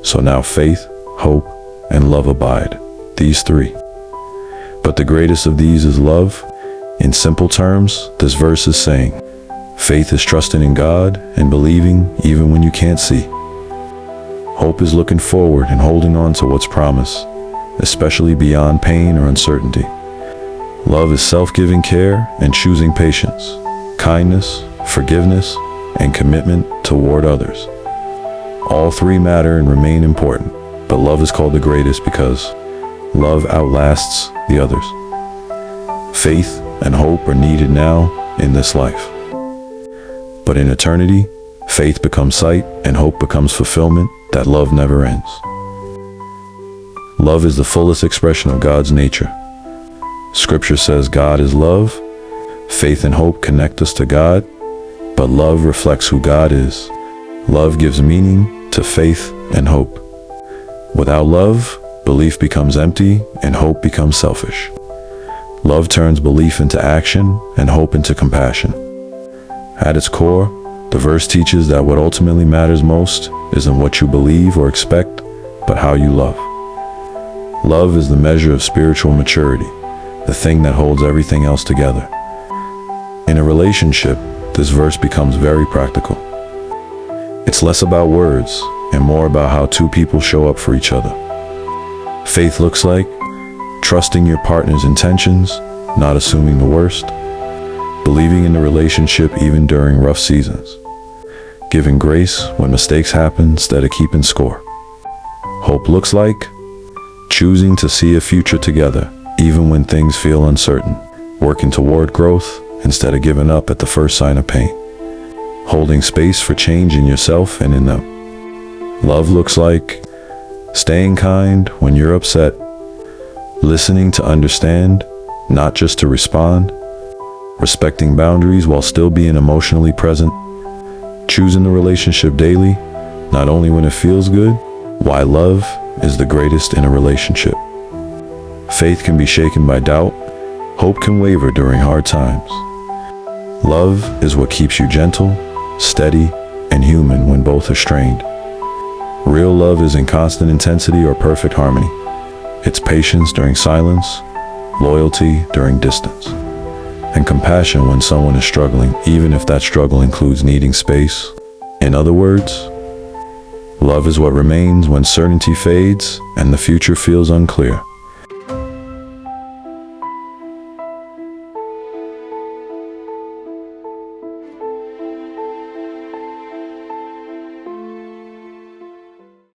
So now faith, hope, and love abide, these three. But the greatest of these is love. In simple terms, this verse is saying, faith is trusting in God and believing even when you can't see. Hope is looking forward and holding on to what's promised, especially beyond pain or uncertainty. Love is self-giving care and choosing patience, kindness, forgiveness, and commitment toward others. All three matter and remain important, but love is called the greatest because love outlasts the others. Faith and hope are needed now in this life. But in eternity, faith becomes sight and hope becomes fulfillment that love never ends. Love is the fullest expression of God's nature. Scripture says God is love. Faith and hope connect us to God, but love reflects who God is. Love gives meaning to faith and hope. Without love, belief becomes empty and hope becomes selfish. Love turns belief into action and hope into compassion. At its core, the verse teaches that what ultimately matters most isn't what you believe or expect, but how you love. Love is the measure of spiritual maturity, the thing that holds everything else together. In a relationship, this verse becomes very practical. It's less about words and more about how two people show up for each other. Faith looks like trusting your partner's intentions, not assuming the worst, believing in the relationship even during rough seasons, giving grace when mistakes happen instead of keeping score. Hope looks like choosing to see a future together even when things feel uncertain, working toward growth instead of giving up at the first sign of pain, holding space for change in yourself and in them. Love looks like staying kind when you're upset, listening to understand, not just to respond, respecting boundaries while still being emotionally present, choosing the relationship daily, not only when it feels good. Why love is the greatest in a relationship. Faith can be shaken by doubt. Hope can waver during hard times. Love is what keeps you gentle, steady, and human when both are strained. Real love isn't constant intensity or perfect harmony. It's patience during silence, loyalty during distance, and compassion when someone is struggling, even if that struggle includes needing space. In other words, love is what remains when certainty fades and the future feels unclear.